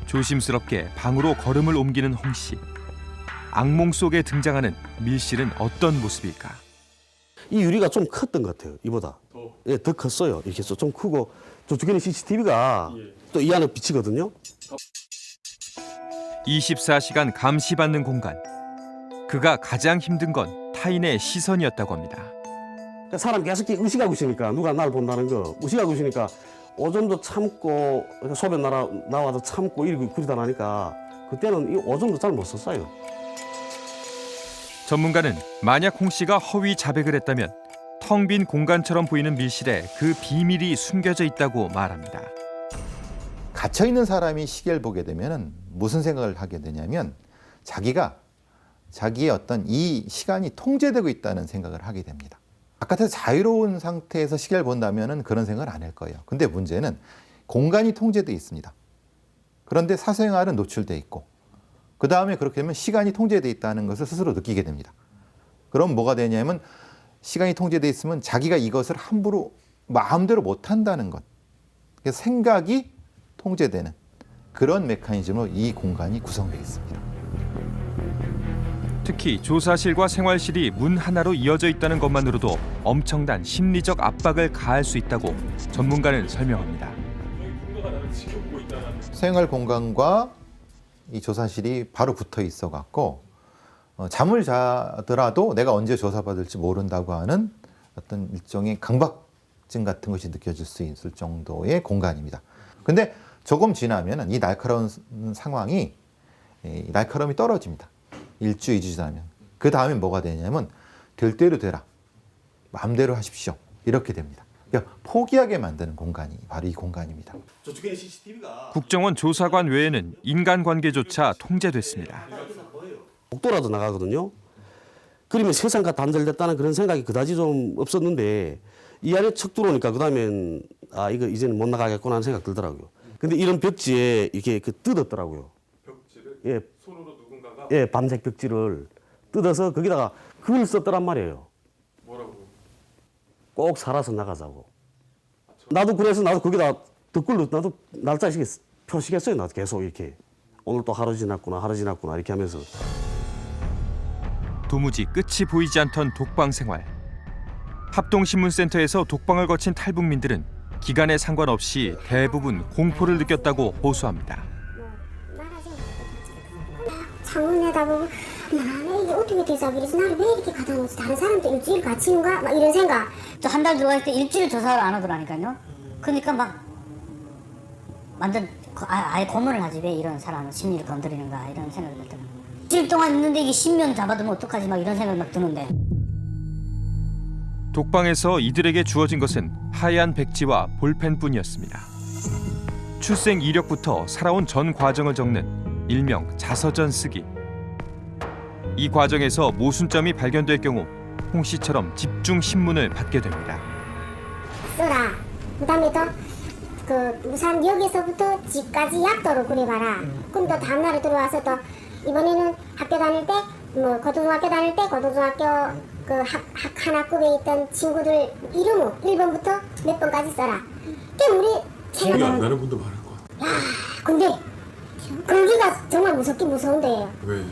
조심스럽게 방으로 걸음을 옮기는 홍 씨. 악몽 속에 등장하는 밀실은 어떤 모습일까? 이 유리가 좀 컸던 것 같아요. 이보다. 예, 더 컸어요. 이렇게 해서 좀 크고 저쪽에는 CCTV가 또 이 안에 비치거든요. 24시간 감시받는 공간. 그가 가장 힘든 건 타인의 시선이었다고 합니다. 사람 계속 의식하고 있으니까 누가 나를 본다는 거 의식하고 있으니까 오줌도 참고 소변 나와도 참고 이러고 그러다 나니까 그때는 이 오줌도 잘 못 썼어요. 전문가는 만약 홍 씨가 허위 자백을 했다면 텅 빈 공간처럼 보이는 밀실에 그 비밀이 숨겨져 있다고 말합니다. 갇혀 있는 사람이 시계를 보게 되면 무슨 생각을 하게 되냐면 자기의 어떤 이 시간이 통제되고 있다는 생각을 하게 됩니다. 바깥에서 자유로운 상태에서 시계를 본다면 그런 생각을 안 할 거예요. 근데 문제는 공간이 통제되어 있습니다. 그런데 사생활은 노출되어 있고 그 다음에 그렇게 되면 시간이 통제되어 있다는 것을 스스로 느끼게 됩니다. 그럼 뭐가 되냐면 시간이 통제되어 있으면 자기가 이것을 함부로 마음대로 못한다는 것. 그래서 생각이 통제되는 그런 메커니즘으로 이 공간이 구성되어 있습니다. 특히 조사실과 생활실이 문 하나로 이어져 있다는 것만으로도 엄청난 심리적 압박을 가할 수 있다고 전문가는 설명합니다. 생활 공간과 이 조사실이 바로 붙어 있어 갖고 잠을 자더라도 내가 언제 조사받을지 모른다고 하는 어떤 일종의 강박증 같은 것이 느껴질 수 있을 정도의 공간입니다. 근데 조금 지나면 이 날카로운 상황이 날카로움이 떨어집니다. 1주, 2주 지나면. 그 다음에 뭐가 되냐면 될 대로 되라. 마음대로 하십시오. 이렇게 됩니다. 그러니까 포기하게 만드는 공간이 바로 이 공간입니다. 저쪽에 CCTV가 국정원 조사관 외에는 인간관계조차 통제됐습니다. 복도라도 나가거든요. 그러면 세상과 단절됐다는 그런 생각이 그다지 좀 없었는데 이 안에 척 들어오니까 그다음엔 아 이거 이제는 못 나가겠구나 하는 생각 들더라고요. 근데 이런 벽지에 이게 뜯었더라고요. 벽지를 예. 손으로 누군가가 예, 밤색 벽지를 뜯어서 거기다가 글을 썼더란 말이에요. 뭐라고? 꼭 살아서 나가자고. 나도 그래서 나도 거기다 댓글로 나도 날짜 표시했어요. 나도 계속 이렇게 오늘 또 하루 지났구나 이렇게 하면서. 도무지 끝이 보이지 않던 독방 생활. 합동신문센터에서 독방을 거친 탈북민들은 기간에 상관없이 대부분 공포를 느꼈다고 호소합니다. 창문 내다보고 나는 이게 어떻게 대작이지? 나를 왜 이렇게 가다 놓지? 다른 사람도 일주일 같이인가? 막 이런 생각. 또 한 달 들어갈 때 일주일 조사를 안 하더라니까요. 그러니까 막 완전 아예 고문을 하지 왜 이런 사람은 심리를 건드리는가 이런 생각이 들더라고요. 일주일 동안 있는데 이게 10년 잡아두면 어떡하지? 막 이런 생각이 막 드는데. 독방에서 이들에게 주어진 것은 하얀 백지와 볼펜뿐이었습니다. 출생 이력부터 살아온 전 과정을 적는 일명 자서전 쓰기. 이 과정에서 모순점이 발견될 경우 홍 씨처럼 집중 신문을 받게 됩니다. 써라. 그다음에 또 우산역에서부터 집까지 약도로 그려봐라. 그럼 또 다음날에 들어와서 또 이번에는 학교 다닐 때 고등학교 다닐 때 고등학교 한 학급에 있던 친구들 이름을 1번부터 몇 번까지 써라. 우리 기억이 안 나는 분도 많을 것 같아요. 야, 근데 거기가 정말 무섭긴 무서운데. 왜?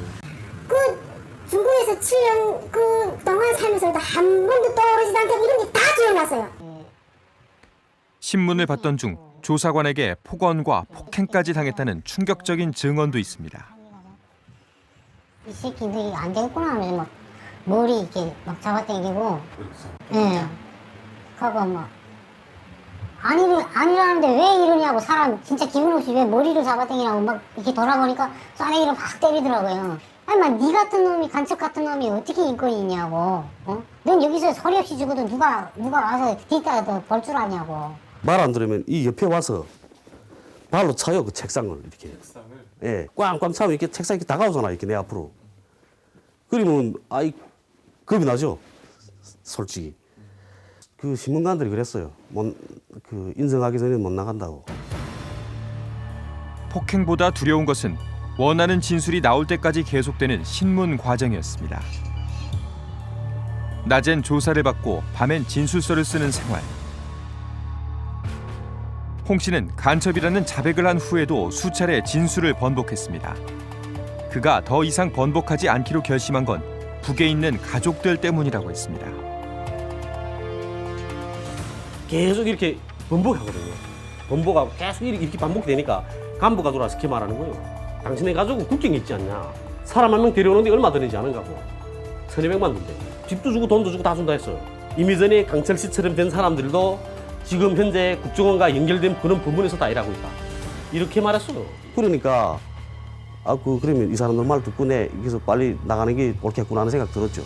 중국에서 7년 동안 살면서도 한 번도 떠오르지 않게 이런 게 다 기억났어요. 신문을 받던 중 조사관에게 폭언과 폭행까지 당했다는 충격적인 증언도 있습니다. 이 새끼들이 안 되겠구나 하면서 막 머리 이렇게 막 잡아당기고, 예, 하고 막 아니라는데 왜 이러냐고 사람 진짜 기분 없이 왜 머리를 잡아당기냐고 막 이렇게 돌아보니까 쏴내기를 막 때리더라고요. 아니 막 니 같은 놈이 간첩 같은 놈이 어떻게 인권이 있냐고. 넌 여기서 소리 없이 죽어도 누가 와서 뒷따라 볼 줄 아냐고. 말 안 들으면 이 옆에 와서 발로 차요 그 책상을 이렇게. 예, 꽝꽝 차면 이렇게 책상 이렇게 다가오잖아 이렇게 내 앞으로. 그러면 겁이 나죠. 솔직히. 그 신문관들이 그랬어요. 인정하기 전에 못 나간다고. 폭행보다 두려운 것은 원하는 진술이 나올 때까지 계속되는 신문 과정이었습니다. 낮엔 조사를 받고 밤엔 진술서를 쓰는 생활. 홍 씨는 간첩이라는 자백을 한 후에도 수차례 진술을 번복했습니다. 그가 더 이상 번복하지 않기로 결심한 건 북에 있는 가족들 때문이라고 했습니다. 계속 이렇게 번복하거든요. 번복하고 계속 이렇게 반복되니까 간부가 들어와서 이렇게 말하는 거예요. 당신의 가족은 국경에 있지 않냐. 사람 한 명 데려오는데 얼마 드는지 아는가 고. 1,200만 든대. 집도 주고 돈도 주고 다 준다 했어요. 이미 전에 강철 씨처럼 된 사람들도 지금 현재 국정원과 연결된 그런 부문에서 다 일하고 있다. 이렇게 말했어요. 그러니까 그러면 이 사람들 말 듣고 내 여기서 빨리 나가는 게 옳겠구나 하는 생각 들었죠.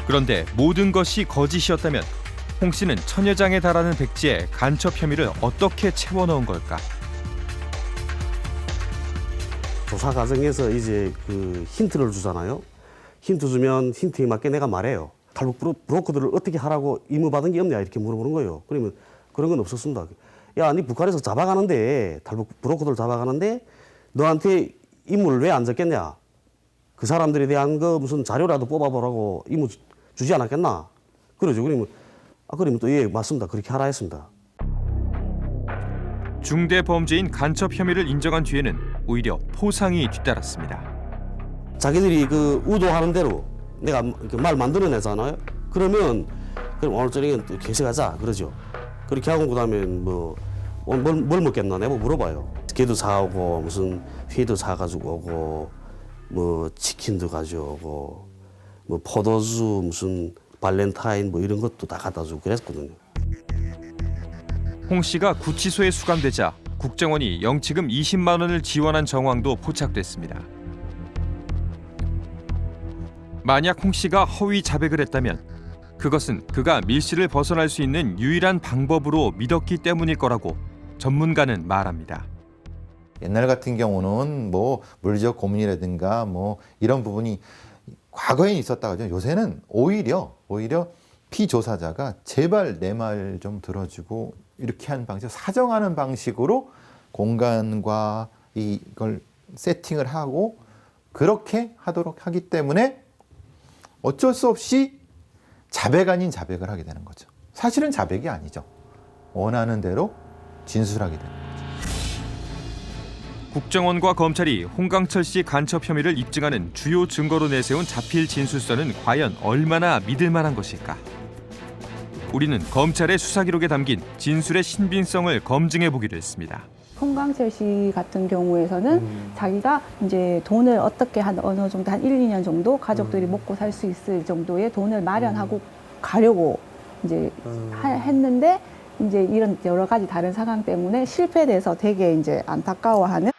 그런데 모든 것이 거짓이었다면 홍 씨는 천여 장에 달하는 백지에 간첩 혐의를 어떻게 채워 넣은 걸까? 조사 과정에서 이제 그 힌트를 주잖아요. 힌트 주면 힌트에 맞게 내가 말해요. 탈북 브로커들을 어떻게 하라고 임무받은 게 없냐 이렇게 물어보는 거예요. 그러면 그런 건 없었습니다. 야, 니 북한에서 잡아가는데 탈북 브로커들 잡아가는데 너한테 임무를 왜 안 줬겠냐? 그 사람들에 대한 거 무슨 자료라도 뽑아보라고 임무 주지 않았겠나? 그러죠. 그러면 또 예 맞습니다. 그렇게 하라 했습니다. 중대 범죄인 간첩 혐의를 인정한 뒤에는 오히려 포상이 뒤따랐습니다. 자기들이 그 우도하는 대로 내가 말 만들어내잖아요. 그럼 오늘 저녁에 또 개석하자 그러죠. 그렇게 하고 그다음에 뭘 먹겠나 내가 물어봐요. 개도 사오고 무슨 회도 사가지고 오고 뭐 치킨도 가져오고 뭐 포도주 무슨 발렌타인 뭐 이런 것도 다 갖다 주고 그랬거든요. 홍 씨가 구치소에 수감되자 국정원이 영치금 20만 원을 지원한 정황도 포착됐습니다. 만약 홍 씨가 허위 자백을 했다면 그것은 그가 밀 씨를 벗어날 수 있는 유일한 방법으로 믿었기 때문일 거라고 전문가는 말합니다. 옛날 같은 경우는 뭐 물리적 고문이라든가 뭐 이런 부분이 과거에 있었다고 하죠. 요새는 오히려 피조사자가 제발 내 말 좀 들어주고 이렇게 하는 방식, 사정하는 방식으로 공간과 이걸 세팅을 하고 그렇게 하도록 하기 때문에 어쩔 수 없이 자백 아닌 자백을 하게 되는 거죠. 사실은 자백이 아니죠. 원하는 대로 진술하게 되는 거죠. 국정원과 검찰이 홍강철 씨 간첩 혐의를 입증하는 주요 증거로 내세운 자필 진술서는 과연 얼마나 믿을 만한 것일까? 우리는 검찰의 수사 기록에 담긴 진술의 신빙성을 검증해 보기로 했습니다. 홍강철 씨 같은 경우에서는 자기가 이제 돈을 어떻게 어느 정도 한 1, 2년 정도 가족들이 먹고 살 수 있을 정도의 돈을 마련하고 가려고 이제 했는데 이제 이런 여러 가지 다른 상황 때문에 실패돼서 되게 이제 안타까워하는.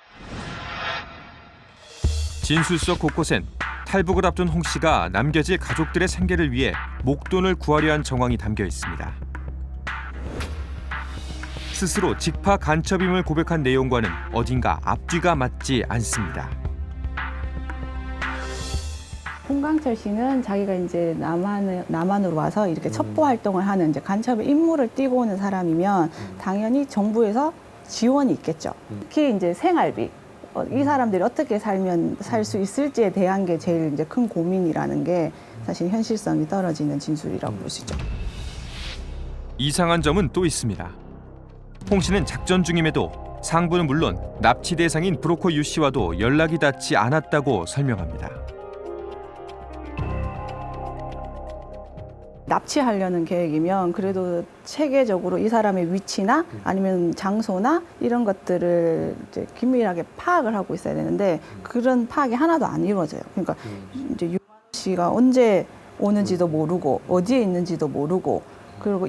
진술서 곳곳엔 탈북을 앞둔 홍 씨가 남겨질 가족들의 생계를 위해 목돈을 구하려 한 정황이 담겨 있습니다. 스스로 직파 간첩임을 고백한 내용과는 어딘가 앞뒤가 맞지 않습니다. 홍강철 씨는 자기가 이제 남한으로 와서 이렇게 첩보 활동을 하는 이제 간첩의 임무를 띠고 오는 사람이면 당연히 정부에서 지원이 있겠죠. 특히 이제 생활비. 이 사람들이 어떻게 살면 살 수 있을지에 대한 게 제일 이제 큰 고민이라는 게 사실 현실성이 떨어지는 진술이라고 볼 수 있죠. 이상한 점은 또 있습니다. 홍 씨는 작전 중임에도 상부는 물론 납치 대상인 브로커 유 씨와도 연락이 닿지 않았다고 설명합니다. 납치하려는 계획이면 그래도 체계적으로 이 사람의 위치나 아니면 장소나 이런 것들을 이제 긴밀하게 파악을 하고 있어야 되는데 그런 파악이 하나도 안 이루어져요. 그러니까 이제 유 씨가 언제 오는지도 모르고 어디에 있는지도 모르고 그리고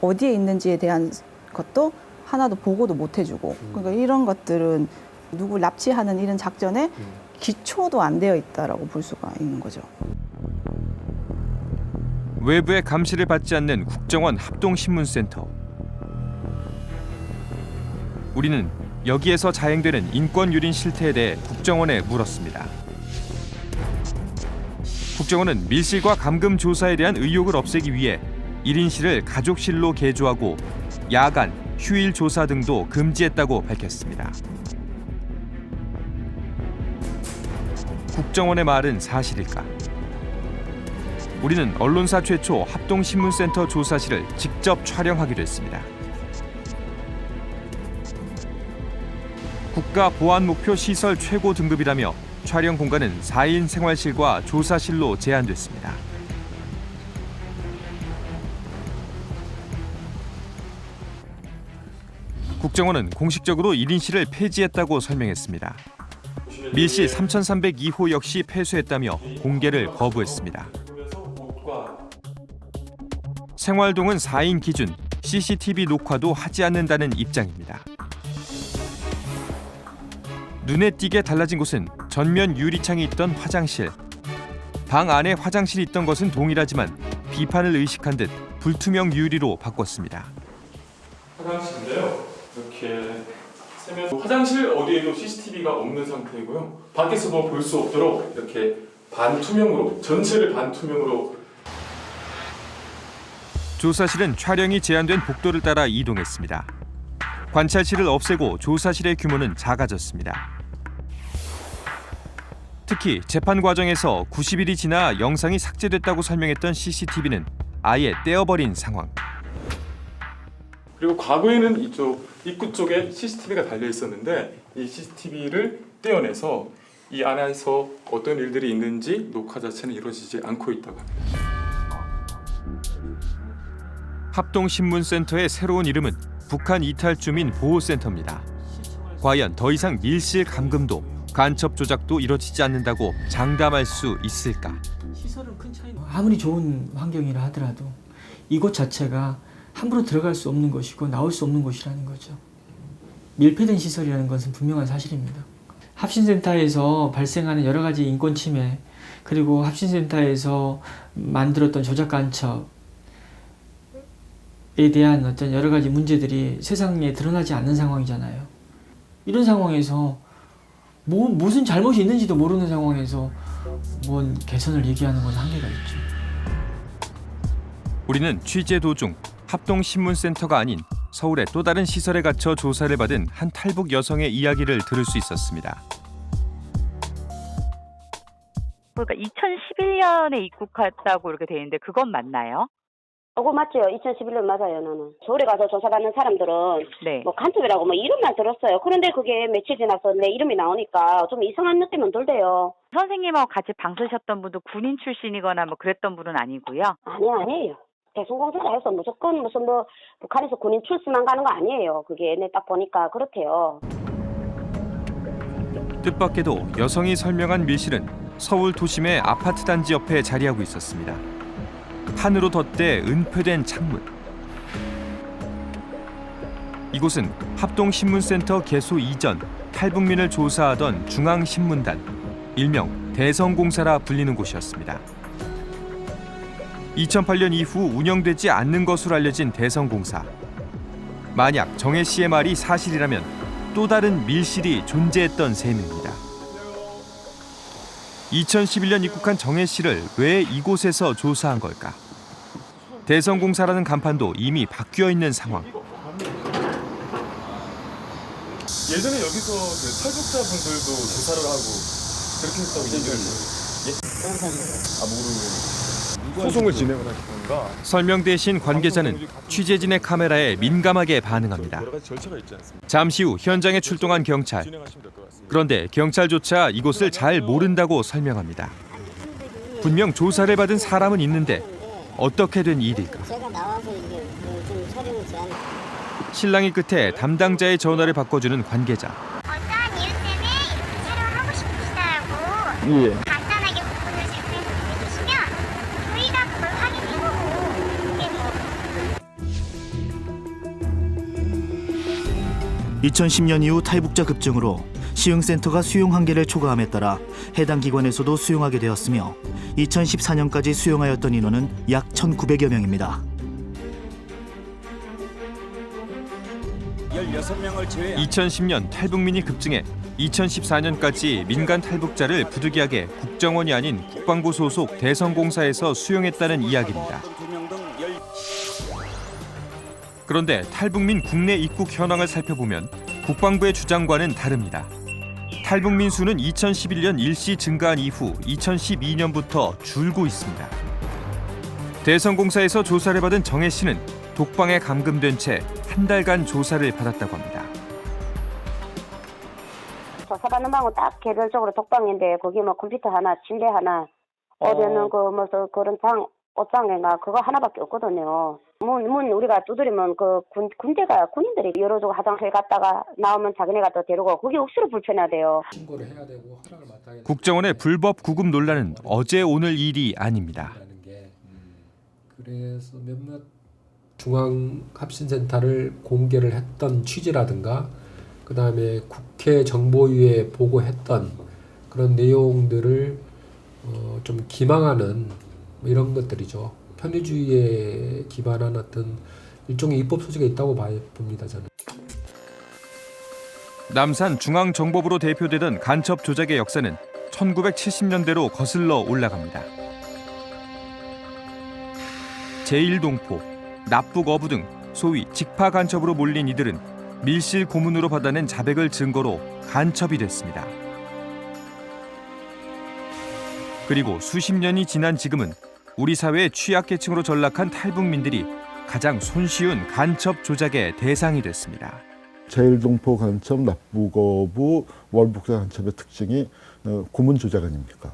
어디에 있는지에 대한 것도 하나도 보고도 못 해주고 그러니까 이런 것들은 누구 납치하는 이런 작전에 기초도 안 되어 있다라고 볼 수가 있는 거죠. 외부의 감시를 받지 않는 국정원 합동신문센터. 우리는 여기에서 자행되는 인권 유린 실태에 대해 국정원에 물었습니다. 국정원은 밀실과 감금 조사에 대한 의혹을 없애기 위해 1인실을 가족실로 개조하고 야간, 휴일 조사 등도 금지했다고 밝혔습니다. 국정원의 말은 사실일까? 우리는 언론사 최초 합동신문센터 조사실을 직접 촬영하기로 했습니다. 국가보안목표 시설 최고 등급이라며 촬영 공간은 4인 생활실과 조사실로 제한됐습니다. 국정원은 공식적으로 1인실을 폐지했다고 설명했습니다. 밀실 3302호 역시 폐쇄했다며 공개를 거부했습니다. 생활동은 4인 기준, CCTV 녹화도 하지 않는다는 입장입니다. 눈에 띄게 달라진 곳은 전면 유리창이 있던 화장실. 방 안에 화장실이 있던 것은 동일하지만 비판을 의식한 듯 불투명 유리로 바꿨습니다. 화장실인데요. 이렇게 세면 화장실 어디에도 CCTV가 없는 상태이고요. 밖에서 볼 수 없도록 이렇게 반투명으로, 전체를 반투명으로. 조사실은 촬영이 제한된 복도를 따라 이동했습니다. 관찰실을 없애고 조사실의 규모는 작아졌습니다. 특히 재판 과정에서 90일이 지나 영상이 삭제됐다고 설명했던 CCTV는 아예 떼어버린 상황. 그리고 과거에는 이쪽 입구 쪽에 CCTV가 달려 있었는데 이 CCTV를 떼어내서 이 안에서 어떤 일들이 있는지 녹화 자체는 이루어지지 않고 있다고 합니다. 합동신문센터의 새로운 이름은 북한 이탈주민 보호센터입니다. 과연 더 이상 밀실 감금도 간첩 조작도 이뤄지지 않는다고 장담할 수 있을까? 시설은 큰 차이. 아무리 좋은 환경이라 하더라도 이곳 자체가 함부로 들어갈 수 없는 곳이고 나올 수 없는 곳이라는 거죠. 밀폐된 시설이라는 것은 분명한 사실입니다. 합신센터에서 발생하는 여러 가지 인권 침해, 그리고 합신센터에서 만들었던 조작 간첩에 대한 어떤 여러 가지 문제들이 세상에 드러나지 않는 상황이잖아요. 이런 상황에서 무슨 잘못이 있는지도 모르는 상황에서 뭔 개선을 얘기하는 건 한계가 있죠. 우리는 취재 도중 합동신문센터가 아닌 서울의 또 다른 시설에 갇혀 조사를 받은 한 탈북 여성의 이야기를 들을 수 있었습니다. 그러니까 2011년에 입국했다고 이렇게 돼 있는데 그건 맞나요? 그거 맞죠. 2011년 맞아요. 나는 서울에 가서 조사받는 사람들은 뭐 간첩이라고 뭐 이름만 들었어요. 그런데 그게 며칠 지나서 내 이름이 나오니까 좀 이상한 느낌은 들대요. 선생님하고 같이 방 쓰셨던 분도 군인 출신이거나 뭐 그랬던 분은 아니고요? 아니에요. 대성공사라 해서 무조건 무슨 뭐 북한에서 군인 출신만 가는 거 아니에요. 그게 내 딱 보니까 그렇대요. 뜻밖에도 여성이 설명한 밀실은 서울 도심의 아파트 단지 옆에 자리하고 있었습니다. 판으로 덧대 은폐된 창문. 이곳은 합동신문센터 개소 이전 탈북민을 조사하던 중앙신문단, 일명 대성공사라 불리는 곳이었습니다. 2008년 이후 운영되지 않는 것으로 알려진 대성공사. 만약 정혜 씨의 말이 사실이라면 또 다른 밀실이 존재했던 셈입니다. 2011년 입국한 정혜 씨를 왜 이곳에서 조사한 걸까? 대성공사라는 간판도 이미 바뀌어 있는 상황. 예전에 여기서 그 탈북자분들도 조사를 하고 그렇게 했다고 얘기를 했어요. 소송을 진행을 하실 건가? 설명 대신 관계자는 취재진의 카메라에 민감하게 반응합니다. 잠시 후 현장에 출동한 경찰. 그런데 경찰조차 이곳을 잘 모른다고 설명합니다. 분명 조사를 받은 사람은 있는데 어떻게 된 일일까? 제가 나와서 이제 좀 촬영을 제안. 실랑이 끝에 담당자의 전화를 바꿔주는 관계자. 어떠한 이유 때문에 이렇게 촬영을 하고 싶으시다고 예. 간단하게 부분을 질문해서 보내주시면 저희가 그걸 확인해보고 이게 2010년 이후 탈북자 급증으로 시흥센터가 수용 한계를 초과함에 따라 해당 기관에서도 수용하게 되었으며 2014년까지 수용하였던 인원은 약 1,900여 명입니다. 16명을 제외 2010년 탈북민이 급증해 2014년까지 민간 탈북자를 부득이하게 국정원이 아닌 국방부 소속 대성공사에서 수용했다는 이야기입니다. 그런데 탈북민 국내 입국 현황을 살펴보면 국방부의 주장과는 다릅니다. 탈북민 수는 2011년 일시 증가한 이후 2012년부터 줄고 있습니다. 대성공사에서 조사를 받은 정혜 씨는 독방에 감금된 채 한 달간 조사를 받았다고 합니다. 조사받는 방은 딱 개별적으로 독방인데 거기 뭐 컴퓨터 하나, 침대 하나, 어제는 그 무슨 그런 장 옷장인가 그거 하나밖에 없거든요. 문 우리가 두드리면 그 군대가 군인들이 열어주고 화장실 갔다가 나오면 자기네가 또 데리고 그게 억수로 불편하대요. 신고를 해야 되고 허락을 맡아야 국정원의 불법 구금 논란은 어제 오늘 일이 아닙니다. 그래서 몇몇 중앙합신센터를 공개를 했던 취지라든가 그다음에 국회 국회 정보위에 보고했던 그런 내용들을 좀 기망하는 뭐 이런 것들이죠. 편의주의에 기반한 어떤 일종의 입법 소지가 있다고 봅니다, 저는. 남산 중앙정보부로 대표되던 간첩 조작의 역사는 1970년대로 거슬러 올라갑니다. 제1동포, 납북어부 등 소위 직파 간첩으로 몰린 이들은 밀실 고문으로 받아낸 자백을 증거로 간첩이 됐습니다. 그리고 수십 년이 지난 지금은 우리 사회의 취약계층으로 전락한 탈북민들이 가장 손쉬운 간첩 조작의 대상이 됐습니다. 제1동포 간첩, 납북어부, 월북자 간첩의 특징이 고문 조작 아닙니까?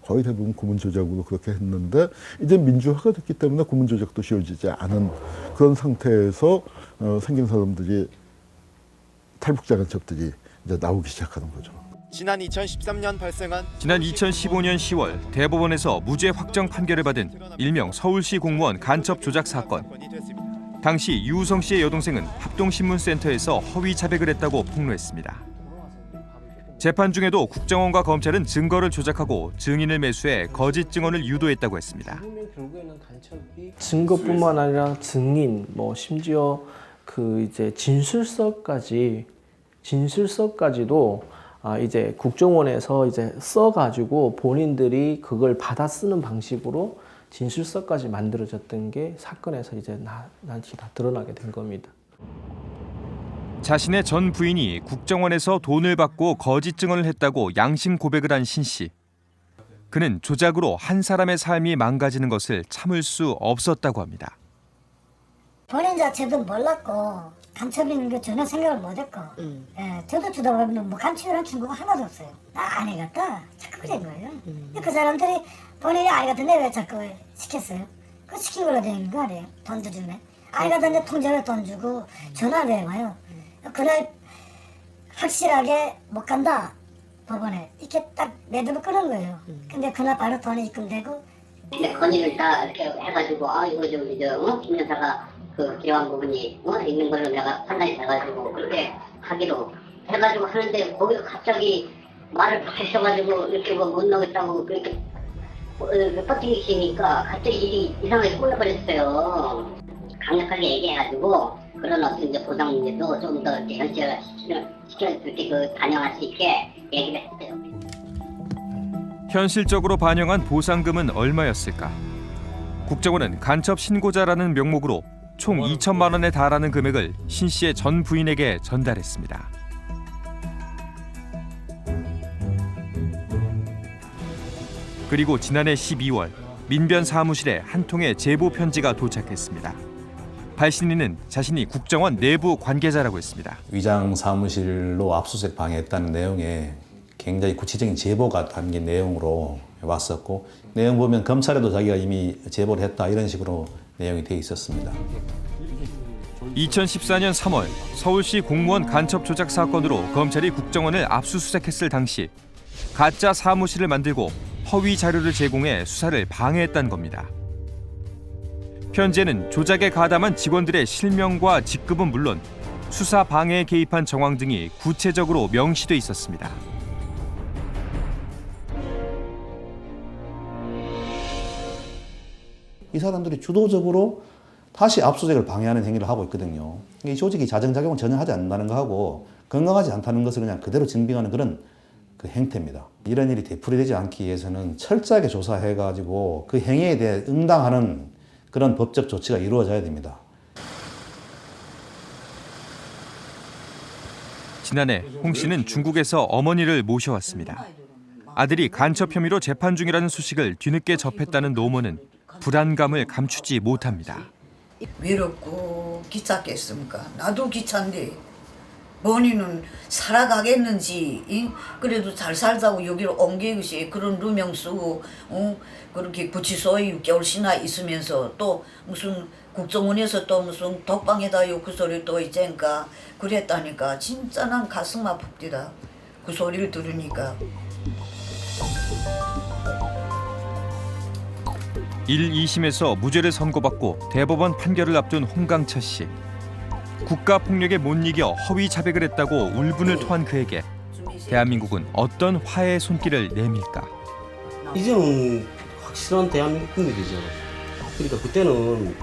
거의 대부분 고문 조작으로 그렇게 했는데 이제 민주화가 됐기 때문에 고문 조작도 쉬워지지 않은 그런 상태에서 생긴 사람들이 탈북자 간첩들이 이제 나오기 시작하는 거죠. 지난 2013년 발생한 지난 2015년 10월 대법원에서 무죄 확정 판결을 받은 일명 서울시 공무원 간첩 조작 사건. 당시 유우성 씨의 여동생은 합동신문센터에서 허위 자백을 했다고 폭로했습니다. 재판 중에도 국정원과 검찰은 증거를 조작하고 증인을 매수해 거짓 증언을 유도했다고 했습니다. 증거뿐만 아니라 증인, 심지어 이제 진술서까지도 이제 국정원에서 이제 써가지고 본인들이 그걸 받아 쓰는 방식으로 진술서까지 만들어졌던 게 사건에서 이제 나중에 다 드러나게 된 겁니다. 자신의 전 부인이 국정원에서 돈을 받고 거짓 증언을 했다고 양심 고백을 한 신 씨. 그는 조작으로 한 사람의 삶이 망가지는 것을 참을 수 없었다고 합니다. 본인 자체도 몰랐고 간첩인 게 전혀 생각을 못했고 저도 주다 보면 간첩이라는 친구가 하나도 없어요. 나 안 해갔다 자꾸 그런 거예요. 그 사람들이 본인이 아이 같은데 왜 자꾸 시켰어요? 그 시킨 걸로 되는 거 아니에요? 돈도 주면 아이 같은데 통장에 돈 주고 전화를 왜 와요? 그날 확실하게 못 간다 법원에 이렇게 딱 매듭을 끊은 거예요. 근데 그날 바로 돈이 입금되고 근데 건의를 다 이렇게 해가지고 이거 좀 이제 김 여사가 그 필요한 부분이 있는 걸로 내가 판단이 돼가지고 그렇게 하기로 해가지고 하는데 거기서 갑자기 말을 바꾸셔가지고 이렇게 못 나오겠다고 그렇게 버티시니까 갑자기 일이 이상하게 꼬여버렸어요. 강력하게 얘기해가지고 그런 어떤 이제 보상 문제도 좀 더 이렇게 현실화 이렇게 반영할 수 있게 얘기를 했어요. 현실적으로 반영한 보상금은 얼마였을까? 국정원은 간첩 신고자라는 명목으로 총 2천만 원에 달하는 금액을 신 씨의 전 부인에게 전달했습니다. 그리고 지난해 12월 민변 사무실에 한 통의 제보 편지가 도착했습니다. 발신인은 자신이 국정원 내부 관계자라고 했습니다. 위장 사무실로 압수수색 방해했다는 내용에 굉장히 구체적인 제보가 담긴 내용으로 왔었고 내용 보면 검찰에도 자기가 이미 제보를 했다 이런 식으로 내용이 돼 있었습니다. 2014년 3월 서울시 공무원 간첩 조작 사건으로 검찰이 국정원을 압수수색했을 당시 가짜 사무실을 만들고 허위 자료를 제공해 수사를 방해했다는 겁니다. 편지에는 조작에 가담한 직원들의 실명과 직급은 물론 수사 방해에 개입한 정황 등이 구체적으로 명시돼 있었습니다. 이 사람들이 주도적으로 다시 압수수색을 방해하는 행위를 하고 있거든요. 이 조직이 자정작용을 전혀 하지 않는다는 것하고 건강하지 않다는 것을 그냥 그대로 증빙하는 그런 그 행태입니다. 이런 일이 되풀이되지 않기 위해서는 철저하게 조사해가지고 그 행위에 대해 응당하는 그런 법적 조치가 이루어져야 됩니다. 지난해 홍 씨는 중국에서 어머니를 모셔왔습니다. 아들이 간첩 혐의로 재판 중이라는 소식을 뒤늦게 접했다는 노모는 불안감을 감추지 못합니다. 외롭고 귀찮겠습니까? 나도 귀찮은데 본인은 살아가겠는지 그래도 잘 살자고 여기로 옮기듯이 그런 누명 쓰고 그렇게 구치소에 6개월씩이나 있으면서 또 무슨 국정원에서 또 무슨 독방에다 그 소리 또 있자니까 그랬다니까 진짜 난 가슴 아픕니다. 그 소리를 들으니까. 1, 2심에서 무죄를 선고받고 대법원 판결을 앞둔 홍강철 씨. 국가폭력에 못 이겨 허위 자백을 했다고 울분을 토한 그에게 대한민국은 어떤 화해의 손길을 내밀까? 이제는 확실한 대한민국 국민이죠. 그러니까 그때는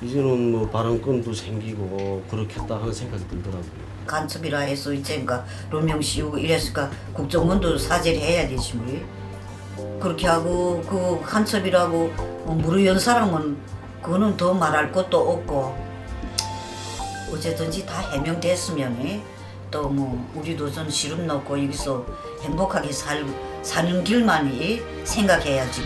이제는 뭐 발언권도 생기고 그렇겠다 하는 생각이 들더라고요. 간첩이라 해서 이제가 누명 씌우고 이랬을까 국정원도 사죄를 해야 되지 뭐. 그렇게 하고 그 간첩이라고 무르연 사람은 그거는 더 말할 것도 없고 어쨌든지 다 해명됐으면 또 뭐 우리도 좀 시름 넣고 여기서 행복하게 사는 길만이 생각해야지.